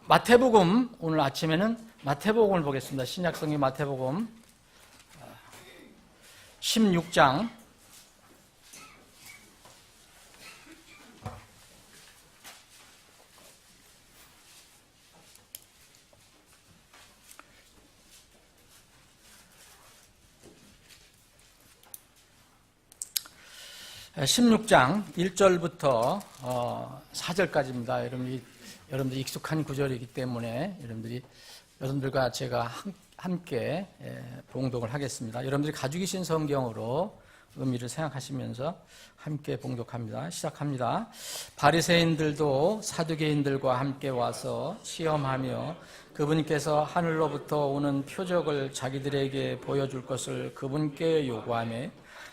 마태복음, 오늘 아침에는 마태복음을 보겠습니다. 신약성경 마태복음 16장 16장 1절부터 4절까지입니다. 여러분들이 익숙한 구절이기 때문에 여러분들과 제가 함께 봉독을 하겠습니다. 여러분들이 가지고 계신 성경으로 의미를 생각하시면서 함께 봉독합니다. 시작합니다. 바리새인들도 사두개인들과 함께 와서 시험하며 그분께서 하늘로부터 오는 표적을 자기들에게 보여줄 것을 그분께 요구하며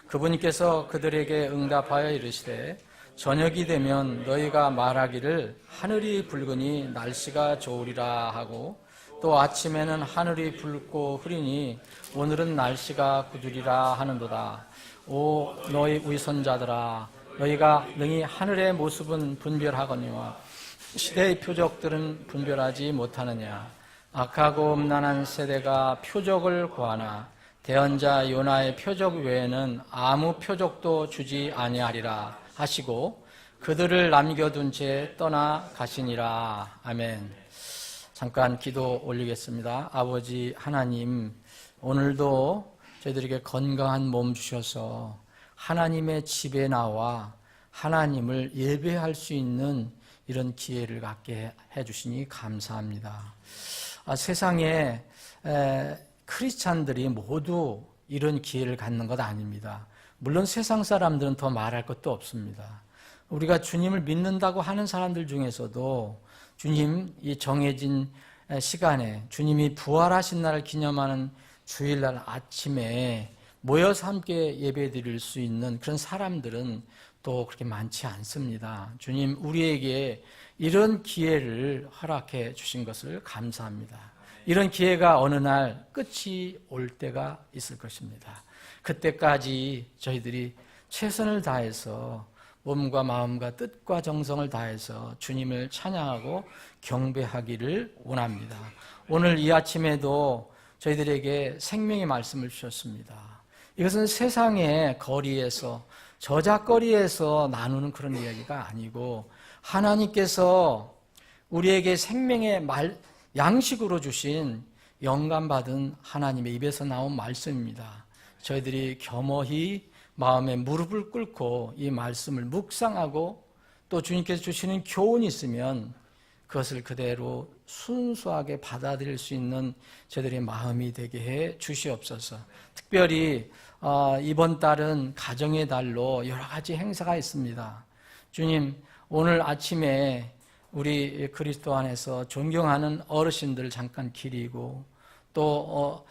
그분께서 그들에게 응답하여 이르시되 저녁이 되면 너희가 말하기를 하늘이 붉으니 날씨가 좋으리라 하고 또 아침에는 하늘이 붉고 흐리니 오늘은 날씨가 구두리라 하는도다. 오 너희 위선자들아 너희가 능히 하늘의 모습은 분별하거니와 시대의 표적들은 분별하지 못하느냐. 악하고 음란한 세대가 표적을 구하나 대언자 요나의 표적 외에는 아무 표적도 주지 아니하리라 하시고 그들을 남겨둔 채 떠나 가시니라. 아멘. 잠깐 기도 올리겠습니다. 아버지 하나님, 오늘도 저희들에게 건강한 몸 주셔서 하나님의 집에 나와 하나님을 예배할 수 있는 이런 기회를 갖게 해주시니 감사합니다. 세상에 크리스찬들이 모두 이런 기회를 갖는 것 아닙니다. 물론 세상 사람들은 더 말할 것도 없습니다. 우리가 주님을 믿는다고 하는 사람들 중에서도 주님 이 정해진 시간에 주님이 부활하신 날을 기념하는 주일날 아침에 모여서 함께 예배 드릴 수 있는 그런 사람들은 또 그렇게 많지 않습니다. 주님 우리에게 이런 기회를 허락해 주신 것을 감사합니다. 이런 기회가 어느 날 끝이 올 때가 있을 것입니다. 그때까지 저희들이 최선을 다해서 몸과 마음과 뜻과 정성을 다해서 주님을 찬양하고 경배하기를 원합니다. 오늘 이 아침에도 저희들에게 생명의 말씀을 주셨습니다. 이것은 세상의 거리에서 저작거리에서 나누는 그런 이야기가 아니고 하나님께서 우리에게 생명의 양식으로 주신 영감받은 하나님의 입에서 나온 말씀입니다. 저희들이 겸허히 마음에 무릎을 꿇고 이 말씀을 묵상하고 또 주님께서 주시는 교훈이 있으면 그것을 그대로 순수하게 받아들일 수 있는 저희들의 마음이 되게 해 주시옵소서. 특별히 이번 달은 가정의 달로 여러 가지 행사가 있습니다. 주님 오늘 아침에 우리 그리스도 안에서 존경하는 어르신들을 잠깐 기리고 또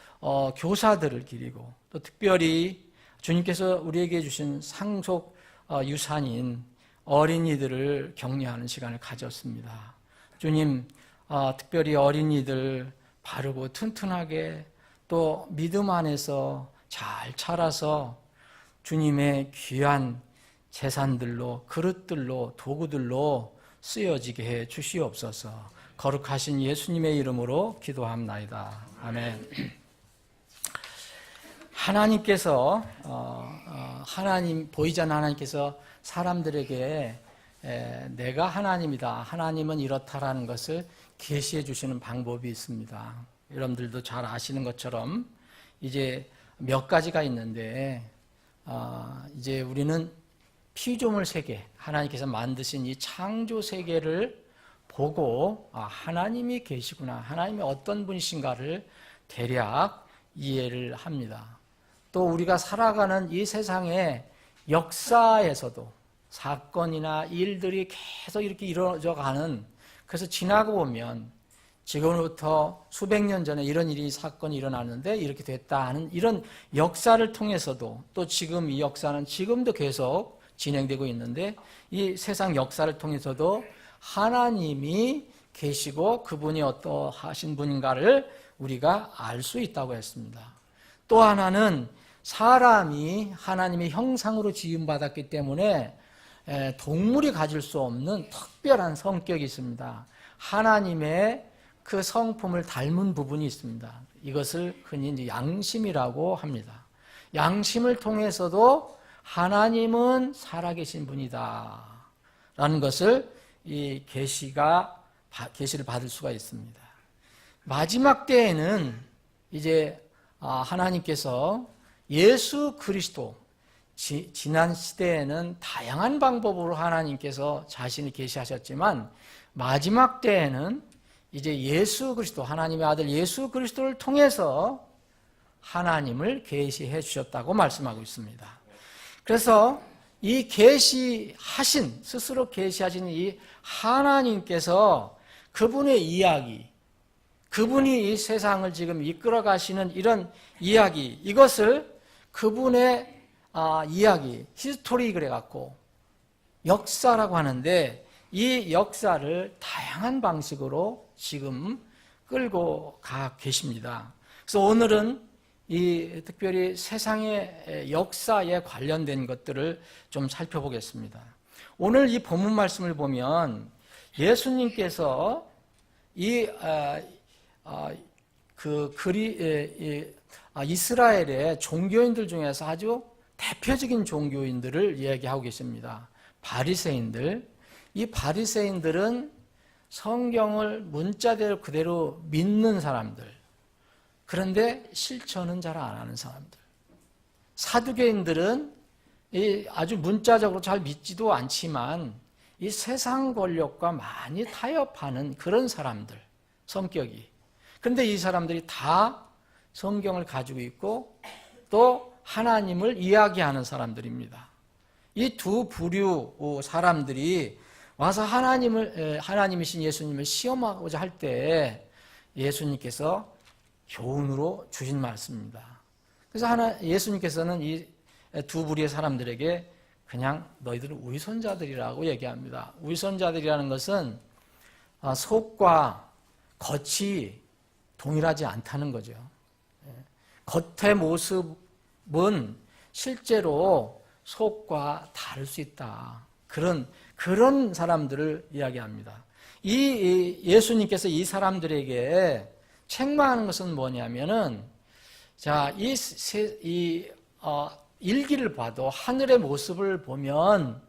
교사들을 기리고 또 특별히 주님께서 우리에게 주신 상속 유산인 어린이들을 격려하는 시간을 가졌습니다. 주님 특별히 어린이들 바르고 튼튼하게 또 믿음 안에서 잘 자라서 주님의 귀한 재산들로 그릇들로 도구들로 쓰여지게 해 주시옵소서. 거룩하신 예수님의 이름으로 기도합나이다. 아멘. 하나님께서 하나님 보이지 않는 하나님께서 사람들에게 내가 하나님이다. 하나님은 이렇다라는 것을 계시해 주시는 방법이 있습니다. 여러분들도 잘 아시는 것처럼 이제 몇 가지가 있는데 이제 우리는 피조물 세계, 하나님께서 만드신 이 창조 세계를 보고 하나님이 계시구나, 하나님이 어떤 분이신가를 대략 이해를 합니다. 또 우리가 살아가는 이 세상의 역사에서도 사건이나 일들이 계속 이렇게 이루어져가는, 그래서 지나고 보면 지금부터 수백 년 전에 이런 일이 사건이 일어났는데 이렇게 됐다 하는 이런 역사를 통해서도 또 지금 이 역사는 지금도 계속 진행되고 있는데 이 세상 역사를 통해서도 하나님이 계시고 그분이 어떠하신 분인가를 우리가 알 수 있다고 했습니다. 또 하나는 사람이 하나님의 형상으로 지음받았기 때문에 동물이 가질 수 없는 특별한 성격이 있습니다. 하나님의 그 성품을 닮은 부분이 있습니다. 이것을 흔히 이제 양심이라고 합니다. 양심을 통해서도 하나님은 살아계신 분이다 라는 것을 이 계시를 받을 수가 있습니다. 마지막 때에는 이제 하나님께서 예수 그리스도, 지난 시대에는 다양한 방법으로 하나님께서 자신을 계시하셨지만 마지막 때에는 이제 예수 그리스도, 하나님의 아들 예수 그리스도를 통해서 하나님을 계시해 주셨다고 말씀하고 있습니다. 그래서 이 계시하신, 스스로 계시하신 이 하나님께서 그분의 이야기, 그분이 이 세상을 지금 이끌어 가시는 이런 이야기, 이것을 그분의 이야기, 히스토리 그래갖고 역사라고 하는데 이 역사를 다양한 방식으로 지금 끌고 가 계십니다. 그래서 오늘은 이 특별히 세상의 역사에 관련된 것들을 좀 살펴보겠습니다. 오늘 이 본문 말씀을 보면 예수님께서 이스라엘의 종교인들 중에서 아주 대표적인 종교인들을 이야기하고 계십니다. 바리새인들. 이 바리새인들은 성경을 문자대로 그대로 믿는 사람들. 그런데 실천은 잘 안 하는 사람들. 사두개인들은 아주 문자적으로 잘 믿지도 않지만 이 세상 권력과 많이 타협하는 그런 사람들, 성격이. 그런데 이 사람들이 다 성경을 가지고 있고 또 하나님을 이야기하는 사람들입니다. 이 두 부류 사람들이 와서 하나님이신 예수님을 시험하고자 할 때 예수님께서 교훈으로 주신 말씀입니다. 그래서 예수님께서는 이 두 부류의 사람들에게 그냥 너희들은 위선자들이라고 얘기합니다. 위선자들이라는 것은 속과 겉이 동일하지 않다는 거죠. 겉의 모습은 실제로 속과 다를 수 있다. 그런 사람들을 이야기합니다. 이 예수님께서 이 사람들에게 책망하는 것은 뭐냐면은, 자, 일기를 봐도 하늘의 모습을 보면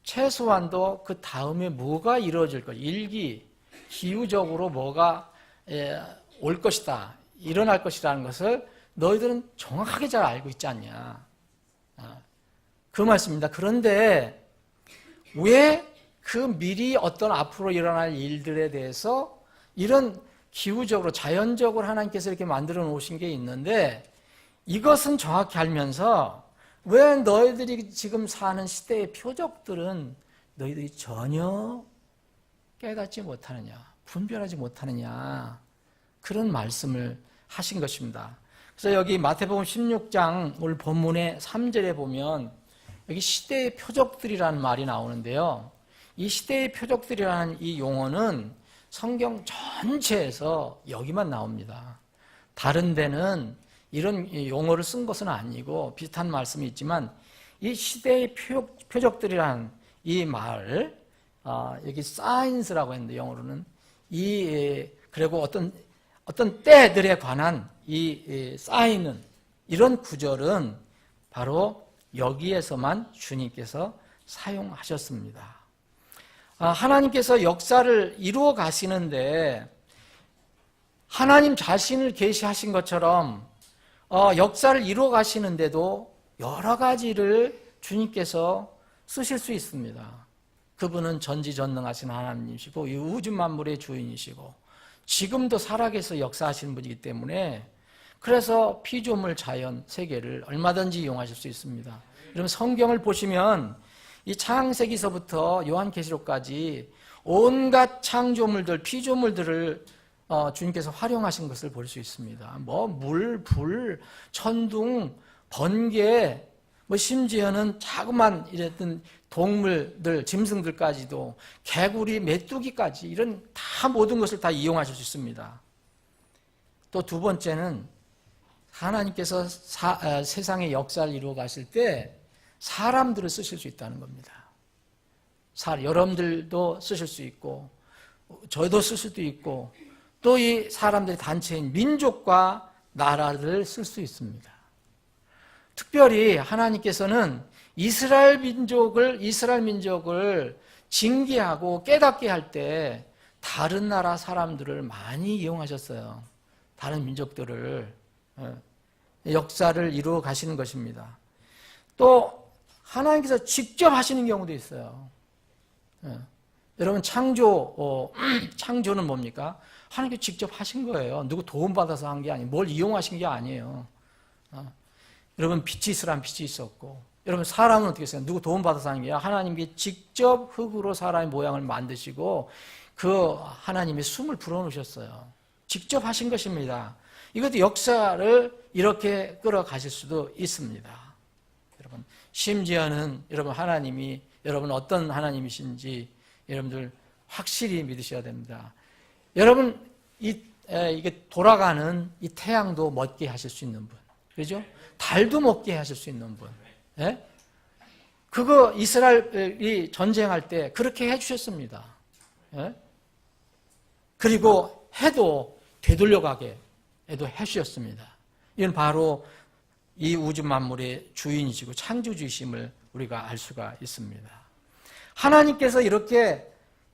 최소한도 그 다음에 뭐가 이루어질 것, 기후적으로 뭐가 올 것이다, 일어날 것이라는 것을 너희들은 정확하게 잘 알고 있지 않냐. 그 말씀입니다. 그런데 왜 그 미리 어떤 앞으로 일어날 일들에 대해서 이런 기후적으로 자연적으로 하나님께서 이렇게 만들어 놓으신 게 있는데 이것은 정확히 알면서 왜 너희들이 지금 사는 시대의 표적들은 너희들이 전혀 깨닫지 못하느냐, 분별하지 못하느냐, 그런 말씀을 하신 것입니다. 그래서 여기 마태복음 16장 오늘 본문의 3절에 보면 여기 시대의 표적들이라는 말이 나오는데요. 이 시대의 표적들이라는 이 용어는 성경 전체에서 여기만 나옵니다. 다른 데는 이런 용어를 쓴 것은 아니고 비슷한 말씀이 있지만 이 시대의 표적들이라는 이 말, 여기 signs라고 했는데 영어로는 그리고 어떤 때들에 관한 이 사인은, 이런 구절은 바로 여기에서만 주님께서 사용하셨습니다. 하나님께서 역사를 이루어 가시는데 하나님 자신을 계시하신 것처럼 역사를 이루어 가시는데도 여러 가지를 주님께서 쓰실 수 있습니다. 그분은 전지전능하신 하나님이시고 이 우주 만물의 주인이시고 지금도 살아계셔 역사하시는 분이기 때문에, 그래서 피조물, 자연, 세계를 얼마든지 이용하실 수 있습니다. 여러분 성경을 보시면 이 창세기서부터 요한계시록까지 온갖 창조물들, 피조물들을 주님께서 활용하신 것을 볼 수 있습니다. 물, 불, 천둥, 번개, 심지어는 자그만 이랬던 동물들, 짐승들까지도, 개구리, 메뚜기까지, 이런 다 모든 것을 다 이용하실 수 있습니다. 또 두 번째는 하나님께서 세상의 역사를 이루어 가실 때 사람들을 쓰실 수 있다는 겁니다. 여러분들도 쓰실 수 있고 저도 쓸 수도 있고 또 이 사람들의 단체인 민족과 나라를 쓸 수 있습니다. 특별히 하나님께서는 이스라엘 민족을 징계하고 깨닫게 할 때 다른 나라 사람들을 많이 이용하셨어요. 다른 민족들을 역사를 이루어 가시는 것입니다. 또 하나님께서 직접 하시는 경우도 있어요. 여러분 창조는 뭡니까? 하나님께서 직접 하신 거예요. 누구 도움받아서 한 게 아니에요. 뭘 이용하신 게 아니에요. 여러분 빛이 있으라면 빛이 있었고 여러분 사람은 어떻게 했어요? 누구 도움받아서 하는 게 아니라 하나님께 직접 흙으로 사람의 모양을 만드시고 그 하나님의 숨을 불어넣으셨어요. 직접 하신 것입니다. 이것도 역사를 이렇게 끌어가실 수도 있습니다. 여러분 심지어는 여러분 하나님이 여러분 어떤 하나님이신지 여러분들 확실히 믿으셔야 됩니다. 여러분 이게 돌아가는 이 태양도 먹게 하실 수 있는 분, 그렇죠? 달도 먹게 하실 수 있는 분. 예? 그거 이스라엘이 전쟁할 때 그렇게 해주셨습니다. 예? 그리고 해도 되돌려가게 해주셨습니다. 이건 바로 이 우주 만물의 주인이시고 창조주이심을 우리가 알 수가 있습니다. 하나님께서 이렇게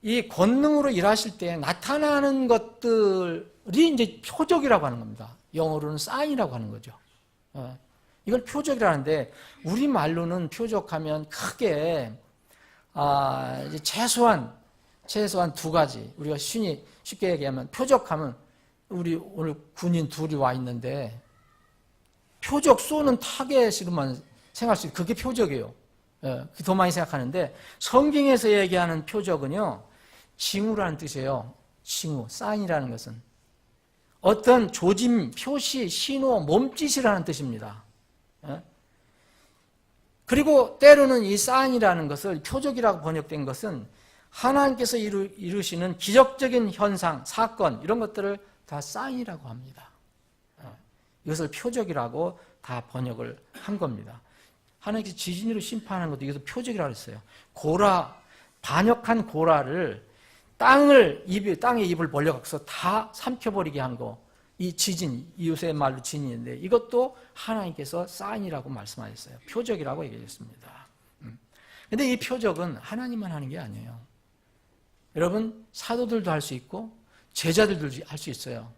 이 권능으로 일하실 때 나타나는 것들이 이제 표적이라고 하는 겁니다. 영어로는 사인이라고 하는 거죠. 이걸 표적이라는데 우리말로는 표적하면 크게 이제 최소한 두 가지. 우리가 쉽게 얘기하면 표적하면 우리 오늘 군인 둘이 와 있는데 표적 쏘는 타겟으로만 생각할 수 있어요. 그게 표적이에요. 더 많이 생각하는데 성경에서 얘기하는 표적은요. 징후라는 뜻이에요. 징후, 사인이라는 것은 어떤 조짐, 표시, 신호, 몸짓이라는 뜻입니다. 그리고 때로는 이 사인이라는 것을 표적이라고 번역된 것은 하나님께서 이루시는 기적적인 현상, 사건 이런 것들을 다 사인이라고 합니다. 이것을 표적이라고 다 번역을 한 겁니다. 하나님께서 지진으로 심판하는 것도 이것도 표적이라고 했어요. 반역한 고라를 땅에 입을 벌려갖고서 다 삼켜버리게 한 거. 이 지진, 이웃의 말로 진인인데 이것도 하나님께서 사인이라고 말씀하셨어요. 표적이라고 얘기했습니다. 근데 이 표적은 하나님만 하는 게 아니에요. 여러분 사도들도 할 수 있고 제자들도 할 수 있어요.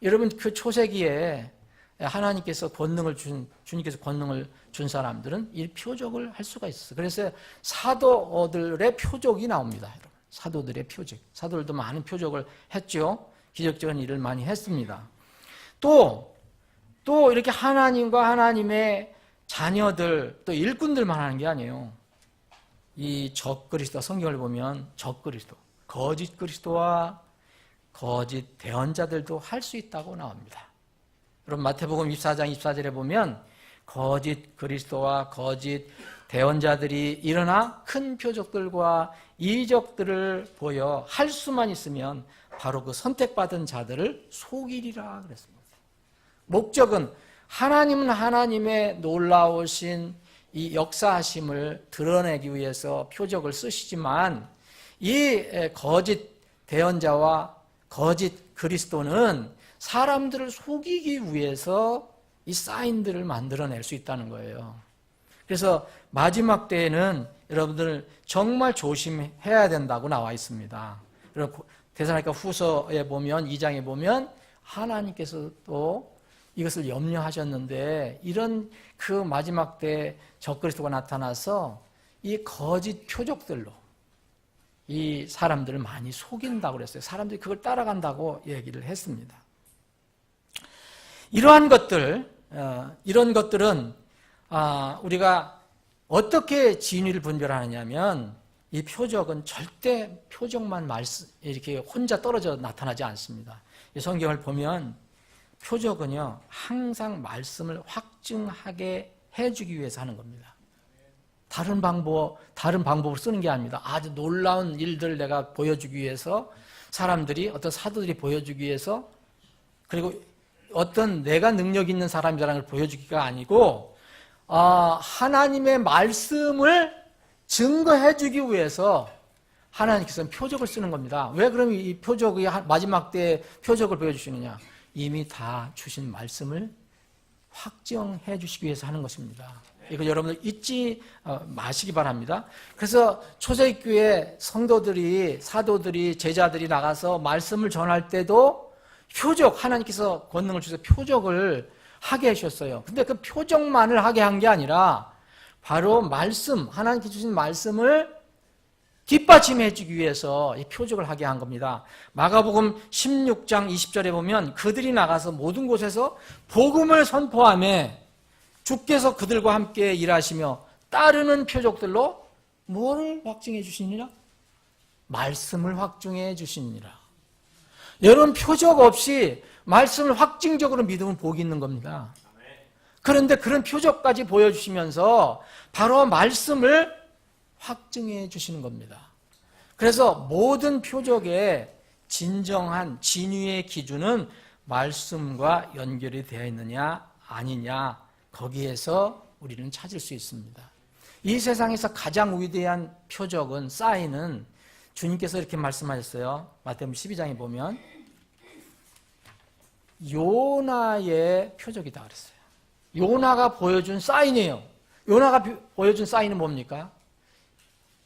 여러분 그 초세기에 하나님께서 주님께서 권능을 준 사람들은 이 표적을 할 수가 있어요. 그래서 사도들의 표적이 나옵니다. 여러분 사도들의 표적. 사도들도 많은 표적을 했죠. 기적적인 일을 많이 했습니다. 또 이렇게 하나님과 하나님의 자녀들, 또 일꾼들만 하는 게 아니에요. 이 적그리스도, 성경을 보면 적그리스도, 거짓 그리스도와 거짓 대언자들도 할 수 있다고 나옵니다. 여러분 마태복음 24장 24절에 보면 거짓 그리스도와 거짓 대언자들이 일어나 큰 표적들과 이적들을 보여 할 수만 있으면 바로 그 선택받은 자들을 속이리라 그랬습니다. 목적은 하나님은 하나님의 놀라우신 이 역사하심을 드러내기 위해서 표적을 쓰시지만 이 거짓 대언자와 거짓 그리스도는 사람들을 속이기 위해서 이 사인들을 만들어낼 수 있다는 거예요. 그래서 마지막 때에는 여러분들 정말 조심해야 된다고 나와 있습니다. 데살로니가 후서에 보면 2장에 보면 하나님께서 또 이것을 염려하셨는데 이런 그 마지막 때 적그리스도가 나타나서 이 거짓 표적들로 이 사람들을 많이 속인다고 그랬어요. 사람들이 그걸 따라간다고 얘기를 했습니다. 이런 것들은 우리가 어떻게 진위를 분별하느냐면 이 표적은 절대 표적만 이렇게 혼자 떨어져 나타나지 않습니다. 이 성경을 보면 표적은요 항상 말씀을 확증하게 해주기 위해서 하는 겁니다. 다른 방법을 쓰는 게 아닙니다. 아주 놀라운 일들을 내가 보여주기 위해서 사람들이 어떤 사도들이 보여주기 위해서 그리고 어떤 내가 능력 있는 사람이라는 걸 보여주기가 아니고 하나님의 말씀을 증거해 주기 위해서 하나님께서는 표적을 쓰는 겁니다. 왜 그러면 이 표적이 마지막 때에 표적을 보여주시느냐? 이미 다 주신 말씀을 확정해 주시기 위해서 하는 것입니다. 이거 여러분들 잊지 마시기 바랍니다. 그래서 초대교회 성도들이, 사도들이, 제자들이 나가서 말씀을 전할 때도 표적, 하나님께서 권능을 주셔서 표적을 하게 하셨어요. 근데 그 표적만을 하게 한 게 아니라 바로 말씀, 하나님께 주신 말씀을 뒷받침해 주기 위해서 이 표적을 하게 한 겁니다. 마가복음 16장 20절에 보면 그들이 나가서 모든 곳에서 복음을 선포하며 주께서 그들과 함께 일하시며 따르는 표적들로 뭐를 확증해 주시니라? 말씀을 확증해 주시니라. 여러분, 표적 없이 말씀을 확증적으로 믿으면 복이 있는 겁니다. 그런데 그런 표적까지 보여주시면서 바로 말씀을 확증해 주시는 겁니다. 그래서 모든 표적의 진정한 진위의 기준은 말씀과 연결이 되어 있느냐 아니냐, 거기에서 우리는 찾을 수 있습니다. 이 세상에서 가장 위대한 표적은, 사인은 주님께서 이렇게 말씀하셨어요. 마태복음 12장에 보면 요나의 표적이다 그랬어요. 요나가 보여준 사인이에요. 요나가 보여준 사인은 뭡니까?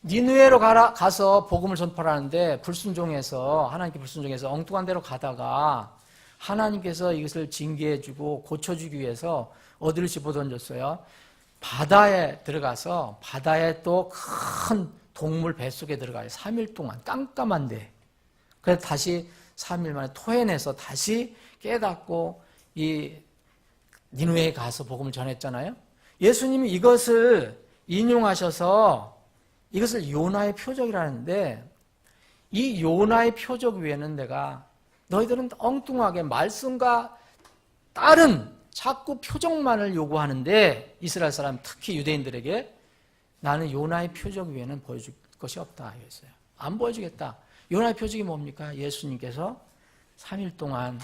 니느웨로 가서 복음을 전파하는데 불순종해서, 하나님께 불순종해서 엉뚱한 데로 가다가 하나님께서 이것을 징계해주고 고쳐주기 위해서 어디를 집어던졌어요? 바다에 들어가서 바다에 또 큰 동물 뱃속에 들어가요. 3일 동안 깜깜한데. 그래서 다시 3일 만에 토해내서 다시 깨닫고 이 니느웨에 가서 복음을 전했잖아요. 예수님이 이것을 인용하셔서 이것을 요나의 표적이라는데, 이 요나의 표적 외에는 내가 너희들은 엉뚱하게 말씀과 다른 자꾸 표적만을 요구하는데, 이스라엘 사람 특히 유대인들에게 나는 요나의 표적 외에는 보여줄 것이 없다 했어요. 안 보여주겠다. 요나의 표적이 뭡니까? 예수님께서 3일 동안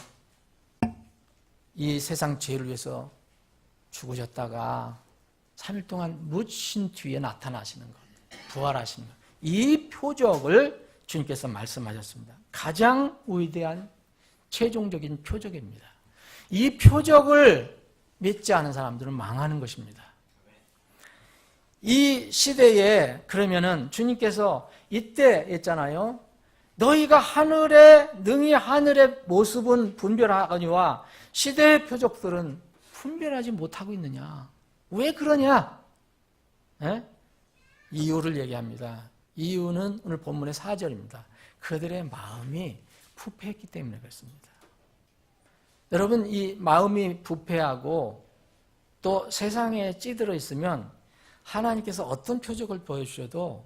이 세상 죄를 위해서 죽으셨다가 3일 동안 묻힌 뒤에 나타나시는 것, 부활하시는 것, 이 표적을 주님께서 말씀하셨습니다. 가장 위대한 최종적인 표적입니다. 이 표적을 믿지 않은 사람들은 망하는 것입니다. 이 시대에 그러면은 주님께서 이때 했잖아요. 너희가 능히 하늘의 모습은 분별하거니와 시대의 표적들은 분별하지 못하고 있느냐. 왜 그러냐? 에? 이유를 얘기합니다. 이유는 오늘 본문의 4절입니다. 그들의 마음이 부패했기 때문에 그렇습니다. 여러분, 이 마음이 부패하고 또 세상에 찌들어 있으면 하나님께서 어떤 표적을 보여주셔도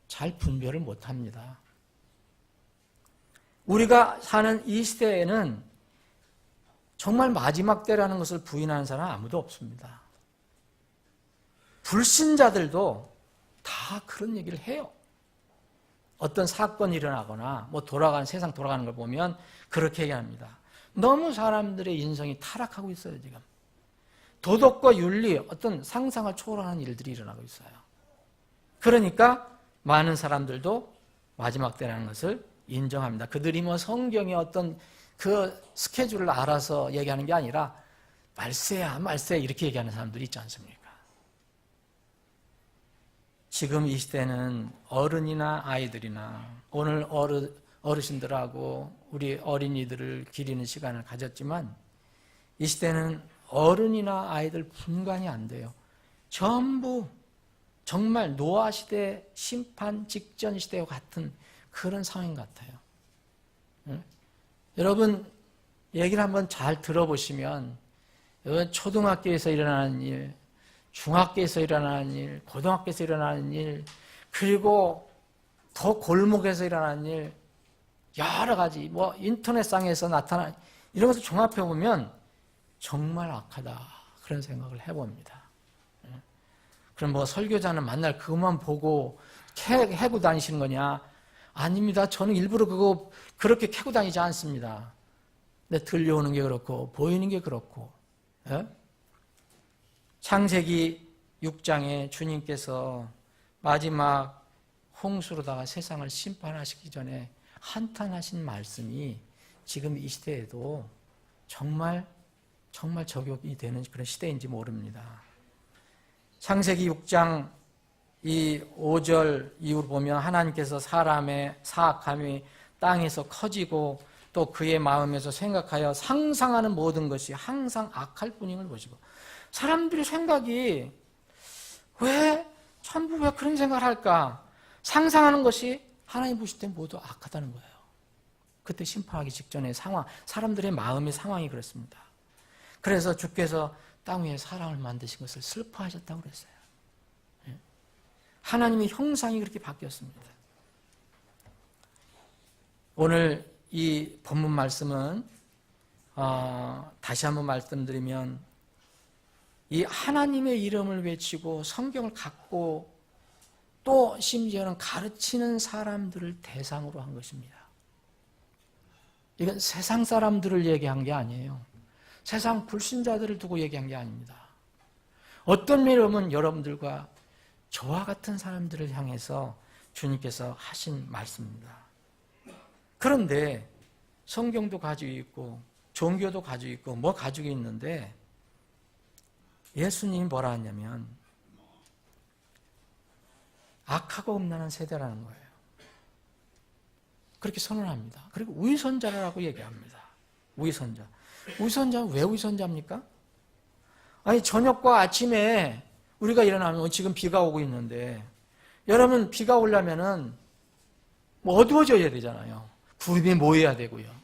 잘 분별을 못합니다. 우리가 사는 이 시대에는 정말 마지막 때라는 것을 부인하는 사람은 아무도 없습니다. 불신자들도 다 그런 얘기를 해요. 어떤 사건이 일어나거나 세상 돌아가는 걸 보면 그렇게 얘기합니다. 너무 사람들의 인성이 타락하고 있어요, 지금. 도덕과 윤리, 어떤 상상을 초월하는 일들이 일어나고 있어요. 그러니까 많은 사람들도 마지막 때라는 것을 인정합니다. 그들이 성경의 어떤 그 스케줄을 알아서 얘기하는 게 아니라 말세야, 말세 이렇게 얘기하는 사람들이 있지 않습니까? 지금 이 시대는 어른이나 아이들이나, 오늘 어르신들하고 우리 어린이들을 기리는 시간을 가졌지만 이 시대는 어른이나 아이들 분간이 안 돼요. 전부 정말 노아 시대, 심판 직전 시대와 같은 그런 상황 같아요. 응? 여러분, 얘기를 한번 잘 들어보시면 초등학교에서 일어나는 일, 중학교에서 일어나는 일, 고등학교에서 일어나는 일, 그리고 더 골목에서 일어나는 일, 여러 가지 인터넷상에서 나타나는 이런 것을 종합해 보면 정말 악하다, 그런 생각을 해봅니다. 그럼 설교자는 맨날 그것만 보고 캐고 다니시는 거냐? 아닙니다. 저는 일부러 그렇게 캐고 다니지 않습니다. 근데 들려오는 게 그렇고 보이는 게 그렇고. 예? 창세기 6장에 주님께서 마지막 홍수로다가 세상을 심판하시기 전에 한탄하신 말씀이 지금 이 시대에도 정말 적용이 되는 그런 시대인지 모릅니다. 창세기 6장 이 5절 이후로 보면 하나님께서 사람의 사악함이 땅에서 커지고 또 그의 마음에서 생각하여 상상하는 모든 것이 항상 악할 뿐임을 보시고, 사람들의 생각이 전부 왜 그런 생각을 할까? 상상하는 것이 하나님 보실 때 모두 악하다는 거예요. 그때 심판하기 직전의 상황, 사람들의 마음의 상황이 그렇습니다. 그래서 주께서 땅 위에 사람을 만드신 것을 슬퍼하셨다고 그랬어요. 하나님의 형상이 그렇게 바뀌었습니다. 오늘 이 본문 말씀은 다시 한번 말씀드리면 이 하나님의 이름을 외치고 성경을 갖고 또 심지어는 가르치는 사람들을 대상으로 한 것입니다. 이건 세상 사람들을 얘기한 게 아니에요. 세상 불신자들을 두고 얘기한 게 아닙니다. 어떤 면은 여러분들과 저와 같은 사람들을 향해서 주님께서 하신 말씀입니다. 그런데 성경도 가지고 있고 종교도 가지고 있고 뭐 가지고 있는데 예수님이 뭐라 하냐면 악하고 음란한 세대라는 거예요. 그렇게 선언합니다. 그리고 위선자라고 얘기합니다. 위선자. 위선자는 왜 위선자입니까? 아니 저녁과 아침에 우리가 일어나면 지금 비가 오고 있는데 여러분 비가 오려면은 뭐 어두워져야 되잖아요. 구름이 모여야 되고요.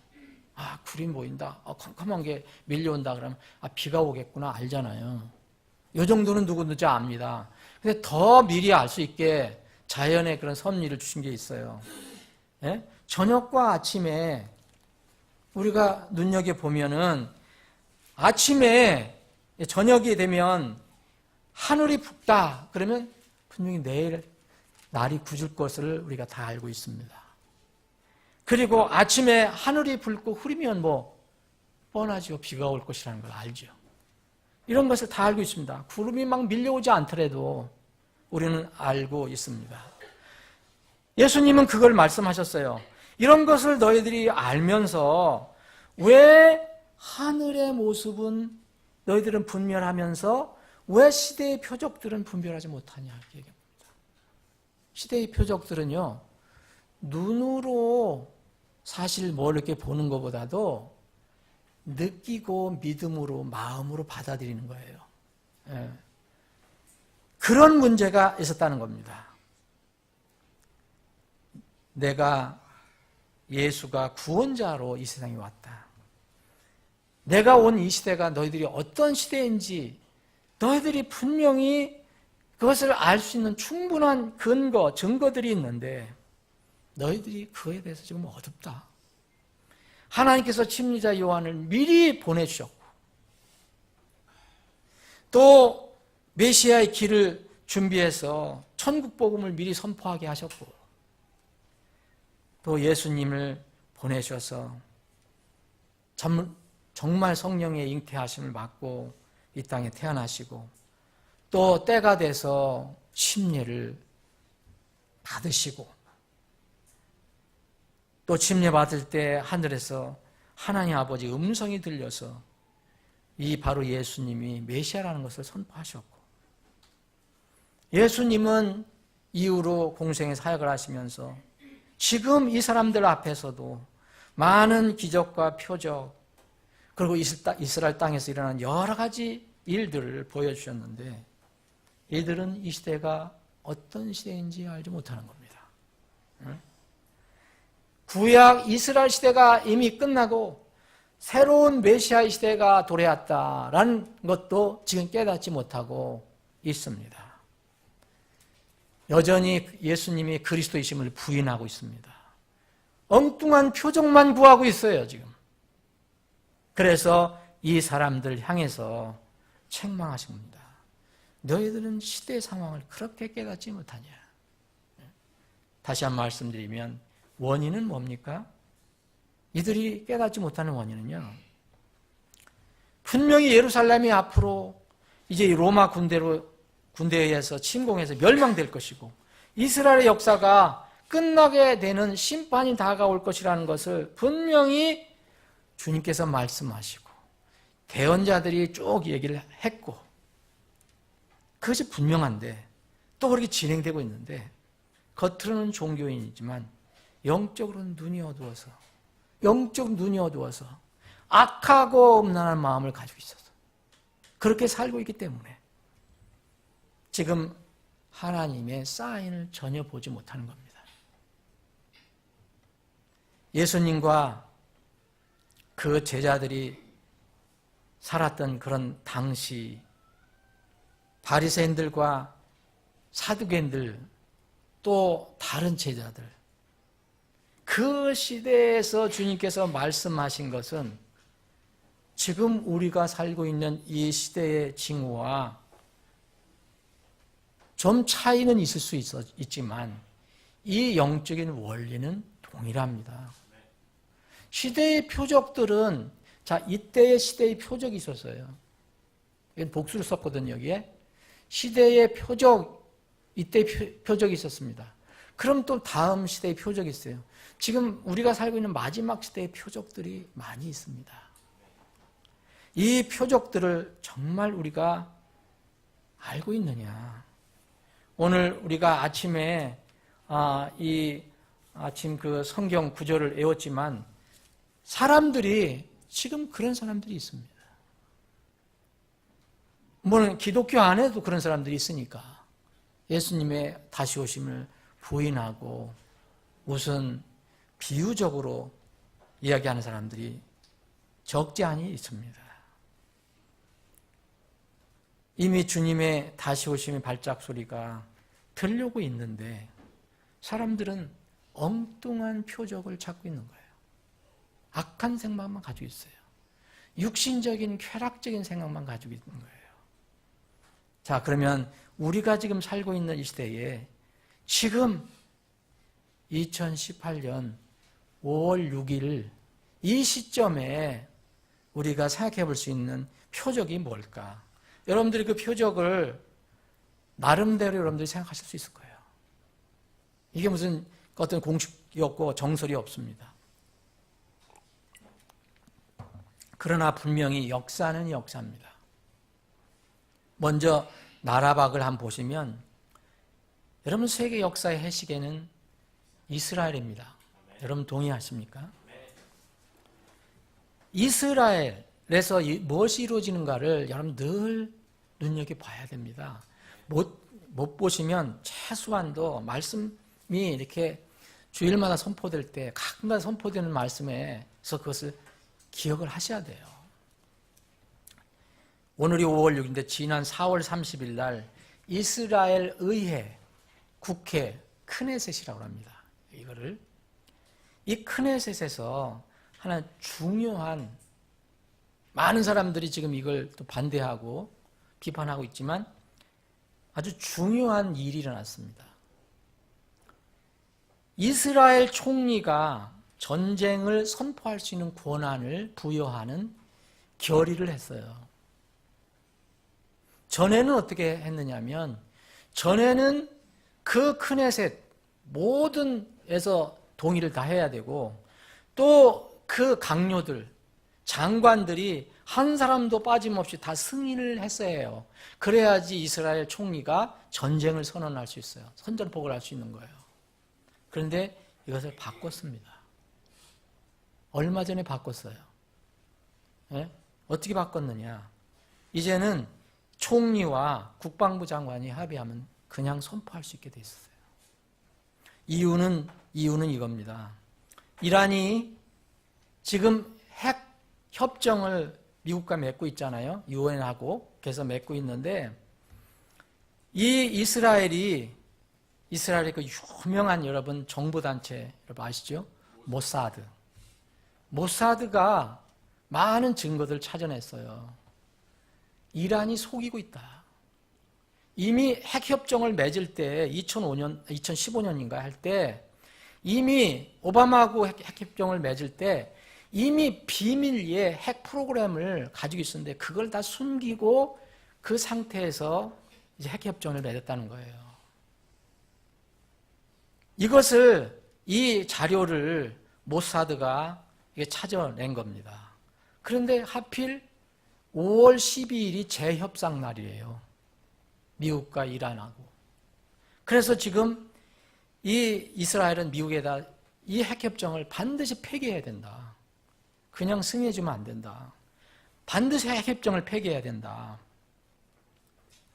구름이 모인다. 컴컴한 게 밀려온다 그러면 비가 오겠구나 알잖아요. 이 정도는 누구든지 압니다. 근데 더 미리 알 수 있게 자연의 그런 섭리를 주신 게 있어요. 예? 저녁과 아침에 우리가 눈여겨보면은 아침에 저녁이 되면 하늘이 붉다 그러면 분명히 내일 날이 굳을 것을 우리가 다 알고 있습니다. 그리고 아침에 하늘이 붉고 흐리면 뭐 뻔하죠. 비가 올 것이라는 걸 알죠. 이런 것을 다 알고 있습니다. 구름이 막 밀려오지 않더라도 우리는 알고 있습니다. 예수님은 그걸 말씀하셨어요. 이런 것을 너희들이 알면서 왜 하늘의 모습은 너희들은 분별하면서 왜 시대의 표적들은 분별하지 못하냐 이렇게 얘기합니다. 시대의 표적들은요, 눈으로 사실 뭘 이렇게 보는 것보다도 느끼고 믿음으로 마음으로 받아들이는 거예요. 예. 그런 문제가 있었다는 겁니다. 내가 예수가 구원자로 이 세상에 왔다. 내가 온 이 시대가 너희들이 어떤 시대인지 너희들이 분명히 그것을 알 수 있는 충분한 근거, 증거들이 있는데 너희들이 그에 대해서 지금 어둡다. 하나님께서 침례자 요한을 미리 보내주셨고 또 메시아의 길을 준비해서 천국 복음을 미리 선포하게 하셨고 또 예수님을 보내셔서 정말 성령의 잉태하심을 받고 이 땅에 태어나시고 또 때가 돼서 침례를 받으시고 또 침례 받을 때 하늘에서 하나님 아버지 음성이 들려서 이 바로 예수님이 메시아라는 것을 선포하셨고 예수님은 이후로 공생의 사역을 하시면서 지금 이 사람들 앞에서도 많은 기적과 표적 그리고 이스라엘 땅에서 일어난 여러 가지 일들을 보여주셨는데 이들은 이 시대가 어떤 시대인지 알지 못하는 겁니다. 구약 이스라엘 시대가 이미 끝나고 새로운 메시아의 시대가 도래했다라는 것도 지금 깨닫지 못하고 있습니다. 여전히 예수님이 그리스도이심을 부인하고 있습니다. 엉뚱한 표적만 구하고 있어요, 지금. 그래서 이 사람들 향해서 책망하신 겁니다. 너희들은 시대 상황을 그렇게 깨닫지 못하냐. 다시 한 번 말씀드리면 원인은 뭡니까? 이들이 깨닫지 못하는 원인은요. 분명히 예루살렘이 앞으로 이제 로마 군대에 의해서 침공해서 멸망될 것이고 이스라엘의 역사가 끝나게 되는 심판이 다가올 것이라는 것을 분명히 주님께서 말씀하시고 대언자들이 쭉 얘기를 했고 그것이 분명한데 또 그렇게 진행되고 있는데 겉으로는 종교인이지만 영적으로는 눈이 어두워서 악하고 음란한 마음을 가지고 있어서 그렇게 살고 있기 때문에 지금 하나님의 사인을 전혀 보지 못하는 겁니다. 예수님과 그 제자들이 살았던 그런 당시 바리새인들과 사두개인들 또 다른 제자들 그 시대에서 주님께서 말씀하신 것은 지금 우리가 살고 있는 이 시대의 징후와 좀 차이는 있을 수 있지만 이 영적인 원리는 동일합니다. 시대의 표적들은 이때의 시대의 표적이 있었어요. 이건 복수를 썼거든요. 여기에 시대의 표적, 이때의 표적이 있었습니다. 그럼 또 다음 시대의 표적이 있어요. 지금 우리가 살고 있는 마지막 시대의 표적들이 많이 있습니다. 이 표적들을 정말 우리가 알고 있느냐? 오늘 우리가 아침에 이 아침 그 성경 구절을 외웠지만 사람들이 지금 그런 사람들이 있습니다. 물론 기독교 안에도 그런 사람들이 있으니까 예수님의 다시 오심을 부인하고 무슨 비유적으로 이야기하는 사람들이 적지 않이 있습니다. 이미 주님의 다시 오심의 발작 소리가 들려오고 있는데 사람들은 엉뚱한 표적을 찾고 있는 거예요. 악한 생각만 가지고 있어요. 육신적인 쾌락적인 생각만 가지고 있는 거예요. 자, 그러면 우리가 지금 살고 있는 이 시대에 지금 2018년 5월 6일 이 시점에 우리가 생각해 볼 수 있는 표적이 뭘까? 여러분들이 그 표적을 나름대로 여러분들이 생각하실 수 있을 거예요. 이게 무슨 어떤 공식이 없고 정설이 없습니다. 그러나 분명히 역사는 역사입니다. 먼저 나라박을 한번 보시면 여러분 세계 역사의 해시계는 이스라엘입니다. 여러분 동의하십니까? 이스라엘에서 무엇이 이루어지는가를 여러분 늘 눈여겨봐야 됩니다. 못 보시면 최소한도 말씀이 이렇게 주일마다 선포될 때 가끔가다 선포되는 말씀에서 그것을 기억을 하셔야 돼요. 오늘이 5월 6일인데 지난 4월 30일 날 이스라엘 의회, 국회, 크네셋이라고 합니다. 이거를 이 크네셋에서 하나 중요한 많은 사람들이 지금 이걸 또 반대하고 비판하고 있지만 아주 중요한 일이 일어났습니다. 이스라엘 총리가 전쟁을 선포할 수 있는 권한을 부여하는 결의를 했어요. 전에는 어떻게 했느냐면 전에는 그 크네셋 모든 에서 동의를 다 해야 되고 또 그 강요들 장관들이 한 사람도 빠짐없이 다 승인을 했어야 해요. 그래야지 이스라엘 총리가 전쟁을 선언할 수 있어요. 선전포고를 할 수 있는 거예요. 그런데 이것을 바꿨습니다. 얼마 전에 바꿨어요. 예? 어떻게 바꿨느냐? 이제는 총리와 국방부 장관이 합의하면 그냥 선포할 수 있게 돼 있었어요. 이유는 이겁니다. 이란이 지금 핵 협정을 미국과 맺고 있잖아요. 유엔하고 그래서 맺고 있는데 이 이스라엘의 그 유명한 여러분 정보단체 여러분 아시죠? 모사드가 많은 증거들을 찾아냈어요. 이란이 속이고 있다. 이미 핵협정을 맺을 때 2015년인가 할 때 이미 오바마하고 핵협정을 맺을 때 이미 비밀리에 핵 프로그램을 가지고 있었는데 그걸 다 숨기고 그 상태에서 이제 핵협정을 맺었다는 거예요. 이 자료를 모사드가 찾아낸 겁니다. 그런데 하필 5월 12일이 재협상 날이에요. 미국과 이란하고. 그래서 지금 이 이스라엘은 미국에다 이 핵협정을 반드시 폐기해야 된다. 그냥 승인해주면 안 된다. 반드시 핵협정을 폐기해야 된다.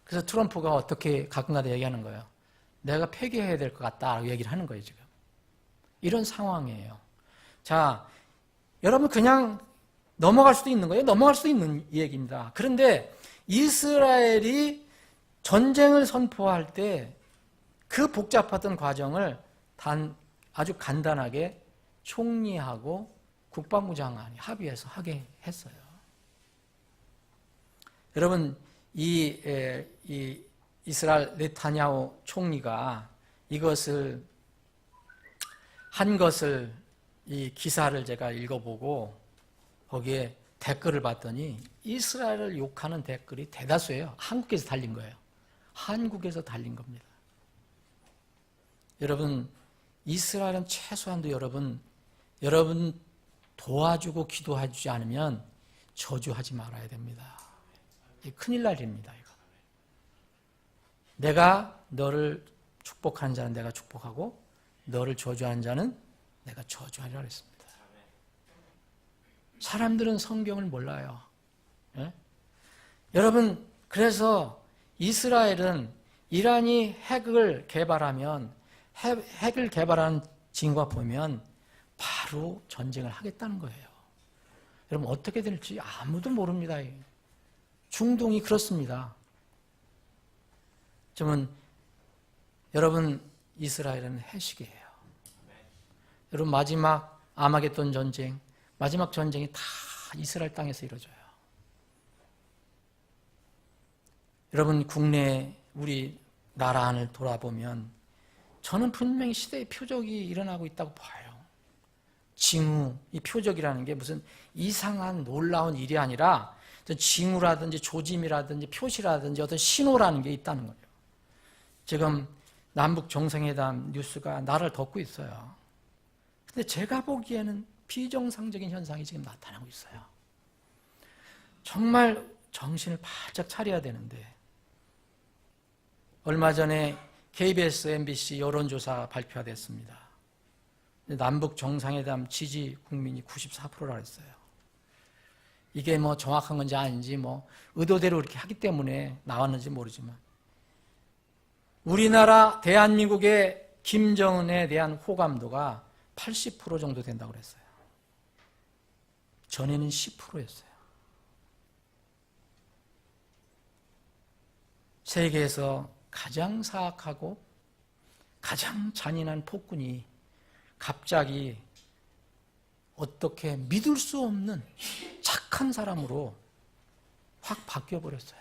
그래서 트럼프가 어떻게 가끔가다 얘기하는 거예요. 내가 폐기해야 될 것 같다라고 얘기를 하는 거예요, 지금. 이런 상황이에요. 자, 여러분 그냥 넘어갈 수도 있는 거예요. 넘어갈 수도 있는 얘기입니다. 그런데 이스라엘이 전쟁을 선포할 때 그 복잡했던 과정을 아주 간단하게 총리하고 국방부 장관이 합의해서 하게 했어요. 여러분, 이 이스라엘 네타냐후 총리가 이것을 한 것을 이 기사를 제가 읽어보고 거기에 댓글을 봤더니 이스라엘을 욕하는 댓글이 대다수예요. 한국에서 달린 거예요. 한국에서 달린 겁니다. 여러분, 이스라엘은 최소한도 여러분 도와주고 기도해주지 않으면 저주하지 말아야 됩니다. 큰일 날 일입니다. 이거. 내가 너를 축복하는 자는 내가 축복하고 너를 저주하는 자는 내가 저주하리라 그랬습니다. 사람들은 성경을 몰라요. 예? 여러분, 그래서 이스라엘은 이란이 핵을 개발하면 핵을 개발하는 징후가 보면 바로 전쟁을 하겠다는 거예요. 여러분 어떻게 될지 아무도 모릅니다. 중동이 그렇습니다. 여러분 이스라엘은 해식이에요. 여러분 마지막 아마겟돈 전쟁, 마지막 전쟁이 다 이스라엘 땅에서 이루어져요. 여러분 국내 우리 나라 안을 돌아보면 저는 분명히 시대의 표적이 일어나고 있다고 봐요. 징후, 이 표적이라는 게 무슨 이상한 놀라운 일이 아니라 징후라든지 조짐이라든지 표시라든지 어떤 신호라는 게 있다는 거예요. 지금 남북 정상회담 뉴스가 나를 덮고 있어요. 근데 제가 보기에는 비정상적인 현상이 지금 나타나고 있어요. 정말 정신을 바짝 차려야 되는데 얼마 전에 KBS, MBC 여론조사 발표가 됐습니다. 남북 정상회담 지지 국민이 94%라 했어요. 이게 뭐 정확한 건지 아닌지 뭐 의도대로 이렇게 하기 때문에 나왔는지 모르지만 우리나라 대한민국의 김정은에 대한 호감도가 80% 정도 된다고 그랬어요. 전에는 10%였어요. 세계에서 가장 사악하고 가장 잔인한 폭군이 갑자기 어떻게 믿을 수 없는 착한 사람으로 확 바뀌어버렸어요.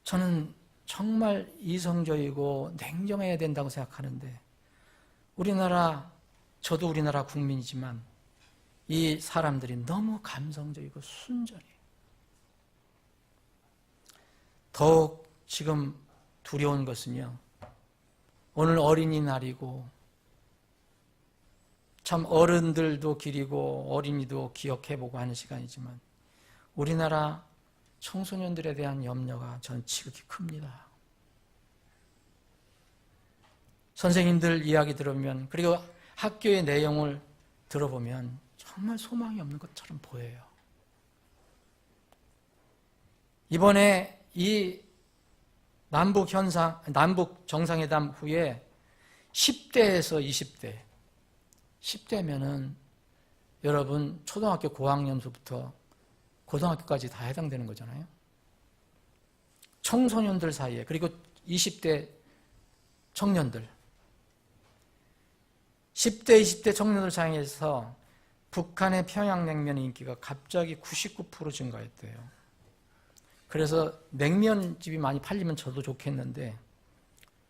저는 정말 이성적이고 냉정해야 된다고 생각하는데 저도 우리나라 국민이지만 이 사람들이 너무 감성적이고 순전해요. 더욱 지금 두려운 것은요, 오늘 어린이날이고 참 어른들도 기리고 어린이도 기억해보고 하는 시간이지만 우리나라 청소년들에 대한 염려가 전 지극히 큽니다. 선생님들 이야기 들으면 그리고 학교의 내용을 들어보면 정말 소망이 없는 것처럼 보여요. 이번에 이 남북 정상회담 후에 10대에서 20대, 10대면은 여러분 초등학교 고학년서부터 고등학교까지 다 해당되는 거잖아요. 청소년들 사이에 그리고 20대 청년들 10대, 20대 청년들 사이에서 북한의 평양냉면 인기가 갑자기 99% 증가했대요. 그래서 냉면집이 많이 팔리면 저도 좋겠는데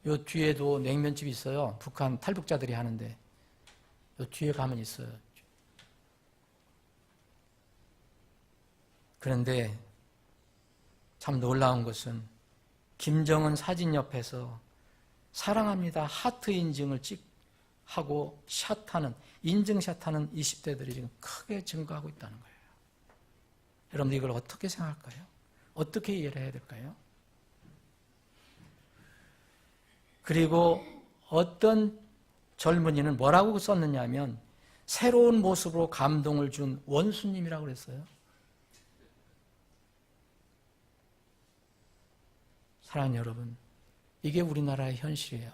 요 뒤에도 냉면집이 있어요. 북한 탈북자들이 하는데 요 뒤에 가면 있어요. 그런데 참 놀라운 것은 김정은 사진 옆에서 사랑합니다. 하트 인증을 하고 인증샷하는 20대들이 지금 크게 증가하고 있다는 거예요. 여러분들 이걸 어떻게 생각할까요? 어떻게 이해를 해야 될까요? 그리고 어떤 젊은이는 뭐라고 썼느냐 하면 새로운 모습으로 감동을 준 원수님이라고 그랬어요. 사랑하는 여러분, 이게 우리나라의 현실이에요.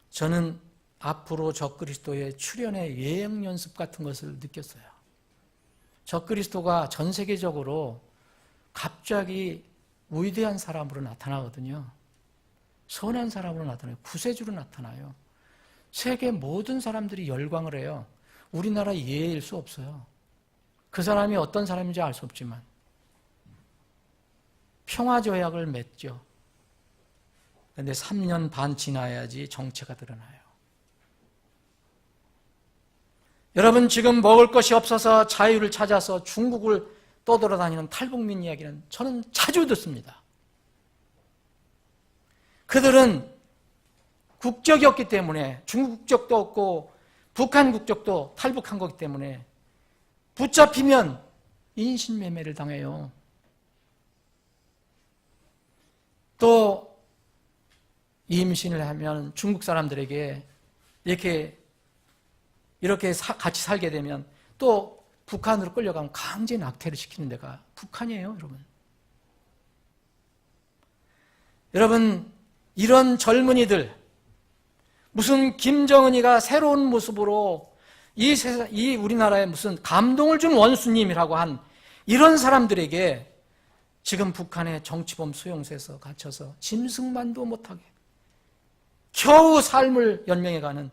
저는 앞으로 적그리스도의 출현의 예행 연습 같은 것을 느꼈어요. 적그리스도가 전 세계적으로 갑자기 위대한 사람으로 나타나거든요. 선한 사람으로 나타나요. 구세주로 나타나요. 세계 모든 사람들이 열광을 해요. 우리나라 예일 수 없어요. 그 사람이 어떤 사람인지 알 수 없지만 평화조약을 맺죠. 그런데 3년 반 지나야지 정체가 드러나요. 여러분, 지금 먹을 것이 없어서 자유를 찾아서 중국을 떠돌아다니는 탈북민 이야기는 저는 자주 듣습니다. 그들은 국적이 없기 때문에, 중국 국적도 없고 북한 국적도 탈북한 거기 때문에 붙잡히면 인신매매를 당해요. 또 임신을 하면 중국 사람들에게 이렇게 같이 살게 되면 또 북한으로 끌려가면 강제 낙태를 시키는 데가 북한이에요, 여러분. 여러분, 이런 젊은이들, 무슨 김정은이가 새로운 모습으로 이 우리나라에 무슨 감동을 준 원수님이라고 한 이런 사람들에게 지금 북한의 정치범 수용소에서 갇혀서 짐승만도 못하게 겨우 삶을 연명해가는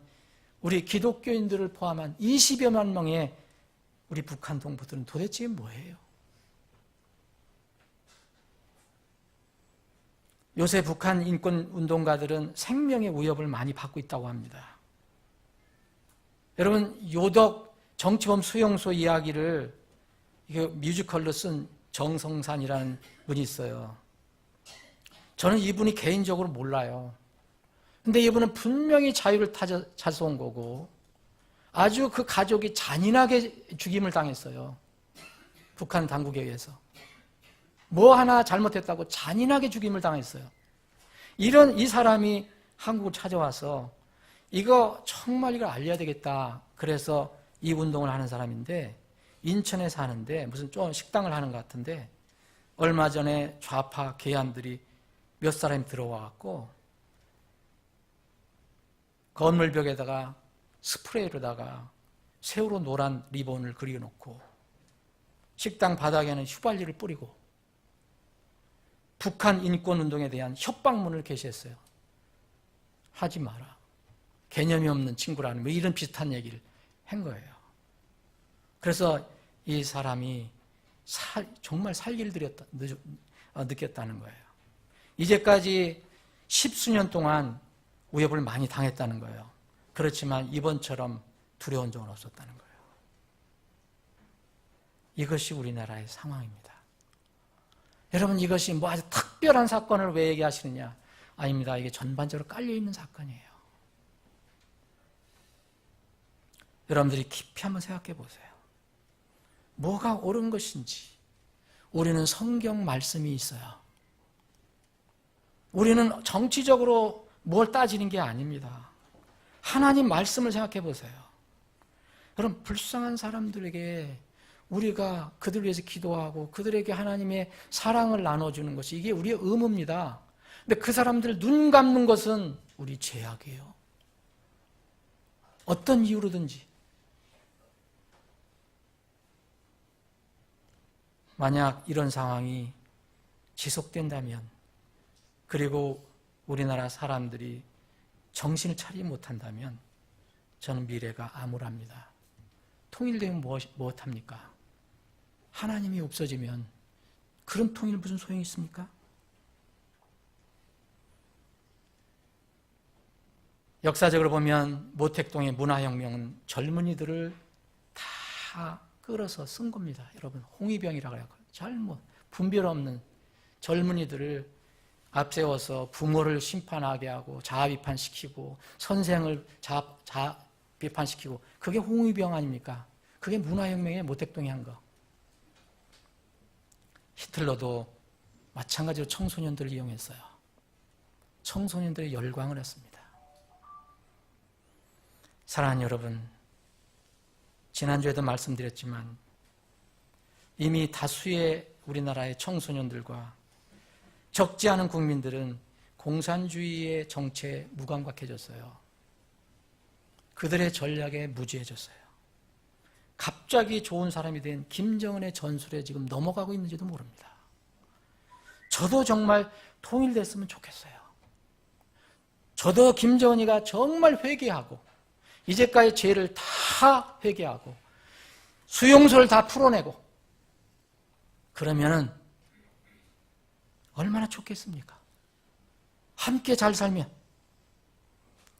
우리 기독교인들을 포함한 20여만 명의 우리 북한 동포들은 도대체 뭐예요? 요새 북한 인권운동가들은 생명의 위협을 많이 받고 있다고 합니다. 여러분, 요덕 정치범 수용소 이야기를 뮤지컬로 쓴 정성산이라는 분이 있어요. 저는 이분이 개인적으로 몰라요. 근데 이분은 분명히 자유를 찾아서 온 거고 아주 그 가족이 잔인하게 죽임을 당했어요. 북한 당국에 의해서. 뭐 하나 잘못했다고 잔인하게 죽임을 당했어요. 이 사람이 한국을 찾아와서 정말 이걸 알려야 되겠다. 그래서 이 운동을 하는 사람인데 인천에 사는데 무슨 좀 식당을 하는 것 같은데 얼마 전에 좌파 계안들이 몇 사람이 들어와 갖고 건물벽에다가 스프레이로다가 세우로 노란 리본을 그려놓고 식당 바닥에는 휘발유를 뿌리고 북한 인권운동에 대한 협박문을 게시했어요. 하지 마라. 개념이 없는 친구라는 뭐 이런 비슷한 얘기를 한 거예요. 그래서 이 사람이 정말 살기를 느꼈다는 거예요. 이제까지 10수년 동안 위협을 많이 당했다는 거예요. 그렇지만 이번처럼 두려운 적은 없었다는 거예요. 이것이 우리나라의 상황입니다. 여러분, 이것이 뭐 아주 특별한 사건을 왜 얘기하시느냐? 아닙니다. 이게 전반적으로 깔려있는 사건이에요. 여러분들이 깊이 한번 생각해 보세요. 뭐가 옳은 것인지. 우리는 성경 말씀이 있어요. 우리는 정치적으로 뭘 따지는 게 아닙니다. 하나님 말씀을 생각해 보세요. 여러분, 불쌍한 사람들에게 우리가 그들 위해서 기도하고 그들에게 하나님의 사랑을 나눠주는 것이 이게 우리의 의무입니다. 근데 그 사람들 눈 감는 것은 우리 죄악이에요. 어떤 이유로든지. 만약 이런 상황이 지속된다면, 그리고 우리나라 사람들이 정신을 차리지 못한다면 저는 미래가 암울합니다. 통일되면 무엇합니까? 하나님이 없어지면 그런 통일 무슨 소용이 있습니까? 역사적으로 보면 모택동의 문화혁명은 젊은이들을 다 끌어서 쓴 겁니다. 여러분, 홍위병이라고 해요. 분별 없는 젊은이들을 앞세워서 부모를 심판하게 하고 자아비판시키고 선생을 자아비판시키고, 그게 홍위병 아닙니까? 그게 문화혁명의 모택동이 한 거. 히틀러도 마찬가지로 청소년들을 이용했어요. 청소년들의 열광을 했습니다. 사랑하는 여러분, 지난주에도 말씀드렸지만 이미 다수의 우리나라의 청소년들과 적지 않은 국민들은 공산주의의 정체에 무감각해졌어요. 그들의 전략에 무지해졌어요. 갑자기 좋은 사람이 된 김정은의 전술에 지금 넘어가고 있는지도 모릅니다. 저도 정말 통일됐으면 좋겠어요. 저도 김정은이가 정말 회개하고 이제까지 죄를 다 회개하고 수용소를 다 풀어내고 그러면은 얼마나 좋겠습니까? 함께 잘 살면.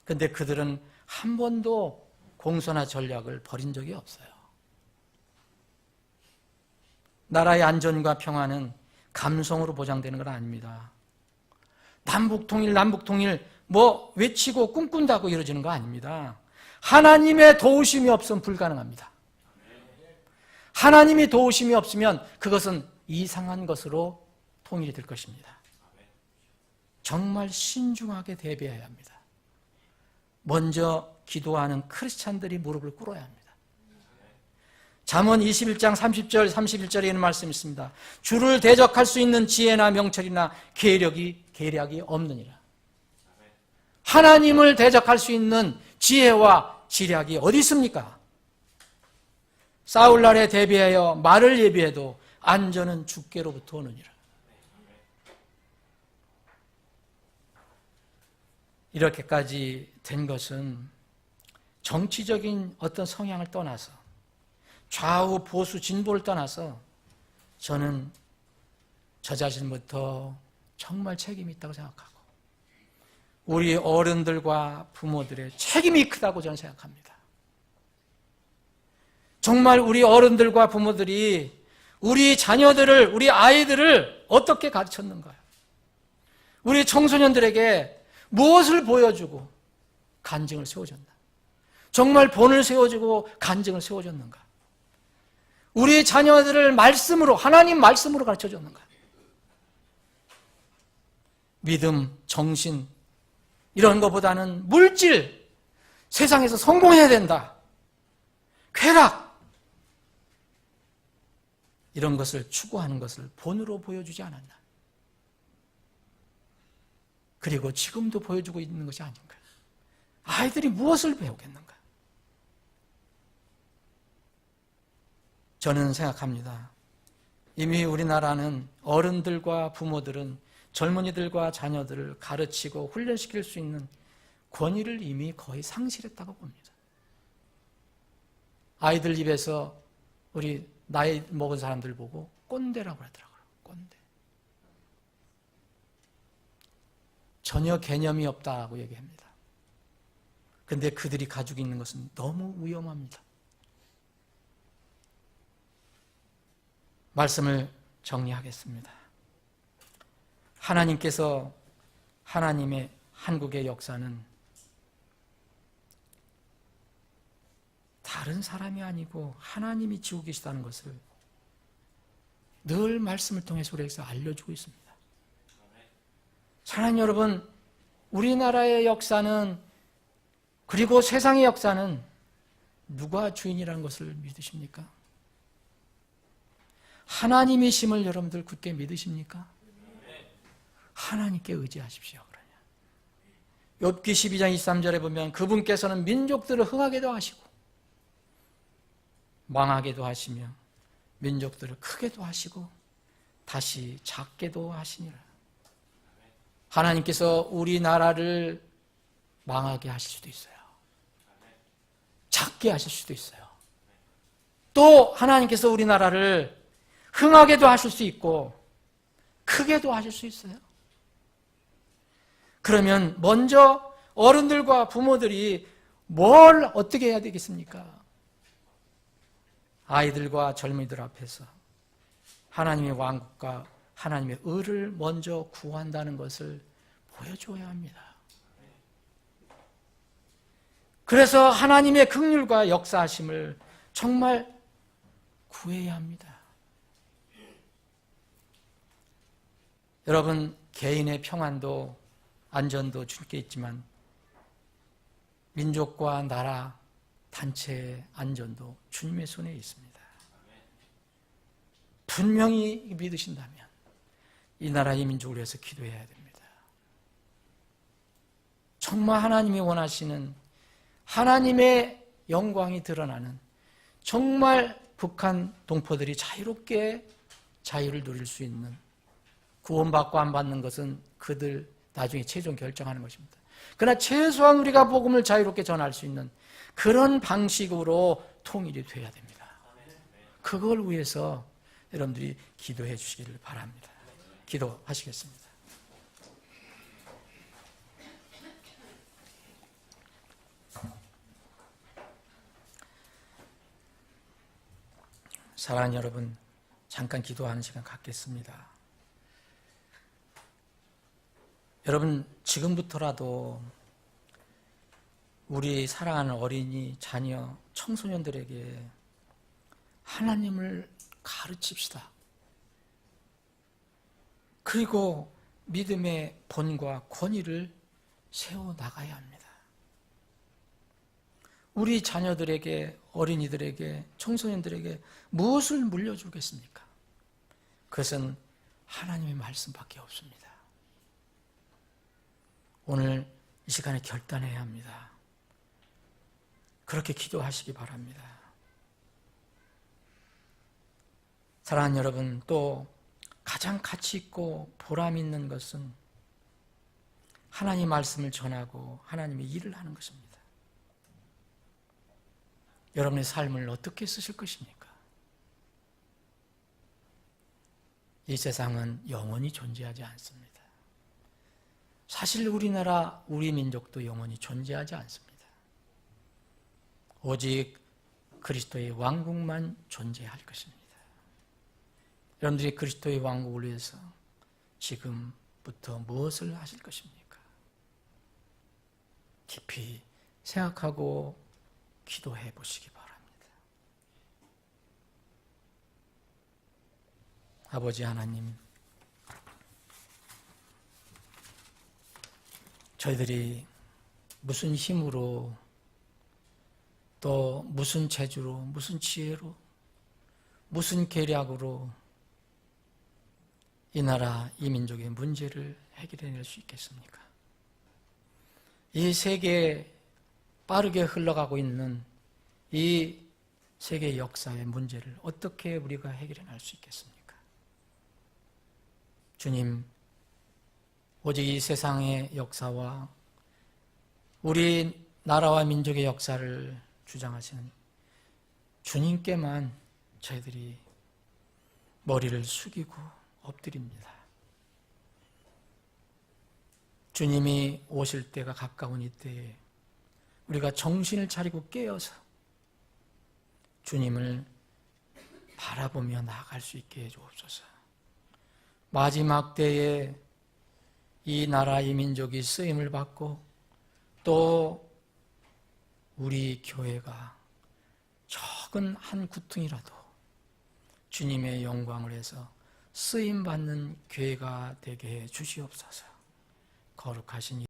근데 그들은 한 번도 공소나 전략을 버린 적이 없어요. 나라의 안전과 평화는 감성으로 보장되는 건 아닙니다. 남북통일, 남북통일 뭐 외치고 꿈꾼다고 이루어지는 거 아닙니다. 하나님의 도우심이 없으면 불가능합니다. 하나님이 도우심이 없으면 그것은 이상한 것으로 통일이 될 것입니다. 정말 신중하게 대비해야 합니다. 먼저 기도하는 크리스찬들이 무릎을 꿇어야 합니다. 잠언 21장 30절 31절에 있는 말씀이 있습니다. 주를 대적할 수 있는 지혜나 명철이나 계략이 없느니라. 하나님을 대적할 수 있는 지혜와 지략이 어디 있습니까? 싸울 날에 대비하여 말을 예비해도 안전은 주께로부터 오느니라. 이렇게까지 된 것은 정치적인 어떤 성향을 떠나서 좌우 보수 진보를 떠나서 저는 저 자신부터 정말 책임이 있다고 생각하고 우리 어른들과 부모들의 책임이 크다고 저는 생각합니다. 정말 우리 어른들과 부모들이 우리 자녀들을, 우리 아이들을 어떻게 가르쳤는가요? 우리 청소년들에게 무엇을 보여주고 간증을 세워줬나? 정말 본을 세워주고 간증을 세워줬는가? 우리 자녀들을 말씀으로, 하나님 말씀으로 가르쳐줬는가? 믿음, 정신 이런 것보다는 물질, 세상에서 성공해야 된다, 쾌락 이런 것을 추구하는 것을 본으로 보여주지 않았나? 그리고 지금도 보여주고 있는 것이 아닌가? 아이들이 무엇을 배우겠는가? 저는 생각합니다. 이미 우리나라는 어른들과 부모들은 젊은이들과 자녀들을 가르치고 훈련시킬 수 있는 권위를 이미 거의 상실했다고 봅니다. 아이들 입에서 우리 나이 먹은 사람들 보고 꼰대라고 하더라고요. 꼰대. 전혀 개념이 없다고 얘기합니다. 근데 그들이 가지고 있는 것은 너무 위험합니다. 말씀을 정리하겠습니다. 하나님께서 하나님의 한국의 역사는 다른 사람이 아니고 하나님이 지고 계시다는 것을 늘 말씀을 통해서 우리에게 알려주고 있습니다. 사랑하는 여러분, 우리나라의 역사는 그리고 세상의 역사는 누가 주인이라는 것을 믿으십니까? 하나님이심을 여러분들 굳게 믿으십니까? 하나님께 의지하십시오. 그러냐. 욥기 12장 23절에 보면 그분께서는 민족들을 흥하게도 하시고 망하게도 하시며 민족들을 크게도 하시고 다시 작게도 하시니라. 하나님께서 우리나라를 망하게 하실 수도 있어요. 작게 하실 수도 있어요. 또 하나님께서 우리나라를 흥하게도 하실 수 있고 크게도 하실 수 있어요. 그러면 먼저 어른들과 부모들이 뭘 어떻게 해야 되겠습니까? 아이들과 젊은이들 앞에서 하나님의 왕국과 하나님의 의를 먼저 구한다는 것을 보여줘야 합니다. 그래서 하나님의 긍휼과 역사하심을 정말 구해야 합니다. 여러분, 개인의 평안도 안전도 주께 있지만 민족과 나라, 단체의 안전도 주님의 손에 있습니다. 분명히 믿으신다면 이 나라, 이 민족을 위해서 기도해야 됩니다. 정말 하나님이 원하시는 하나님의 영광이 드러나는 정말 북한 동포들이 자유롭게 자유를 누릴 수 있는, 구원받고 안 받는 것은 그들 나중에 최종 결정하는 것입니다. 그러나 최소한 우리가 복음을 자유롭게 전할 수 있는 그런 방식으로 통일이 돼야 됩니다. 그걸 위해서 여러분들이 기도해 주시기를 바랍니다. 기도하시겠습니다. 사랑하는 여러분, 잠깐 기도하는 시간 갖겠습니다. 여러분, 지금부터라도 우리 사랑하는 어린이, 자녀, 청소년들에게 하나님을 가르칩시다. 그리고 믿음의 본과 권위를 세워나가야 합니다. 우리 자녀들에게, 어린이들에게, 청소년들에게 무엇을 물려주겠습니까? 그것은 하나님의 말씀밖에 없습니다. 오늘 이 시간에 결단해야 합니다. 그렇게 기도하시기 바랍니다. 사랑하는 여러분, 또 가장 가치 있고 보람 있는 것은 하나님 말씀을 전하고 하나님의 일을 하는 것입니다. 여러분의 삶을 어떻게 쓰실 것입니까? 이 세상은 영원히 존재하지 않습니다. 사실 우리나라, 우리 민족도 영원히 존재하지 않습니다. 오직 그리스도의 왕국만 존재할 것입니다. 여러분들이 그리스도의 왕국을 위해서 지금부터 무엇을 하실 것입니까? 깊이 생각하고 기도해 보시기 바랍니다. 아버지 하나님, 저희들이 무슨 힘으로, 또 무슨 재주로, 무슨 지혜로, 무슨 계략으로 이 나라, 이 민족의 문제를 해결해낼 수 있겠습니까? 이 세계에 빠르게 흘러가고 있는 이 세계 역사의 문제를 어떻게 우리가 해결해낼 수 있겠습니까? 주님, 오직 이 세상의 역사와 우리 나라와 민족의 역사를 주장하시는 주님께만 저희들이 머리를 숙이고 엎드립니다. 주님이 오실 때가 가까운 이때에 우리가 정신을 차리고 깨어서 주님을 바라보며 나아갈 수 있게 해주옵소서. 마지막 때에 이 나라, 이 민족이 쓰임을 받고 또 우리 교회가 적은 한 구퉁이라도 주님의 영광을 해서 쓰임받는 교회가 되게 해 주시옵소서. 거룩하신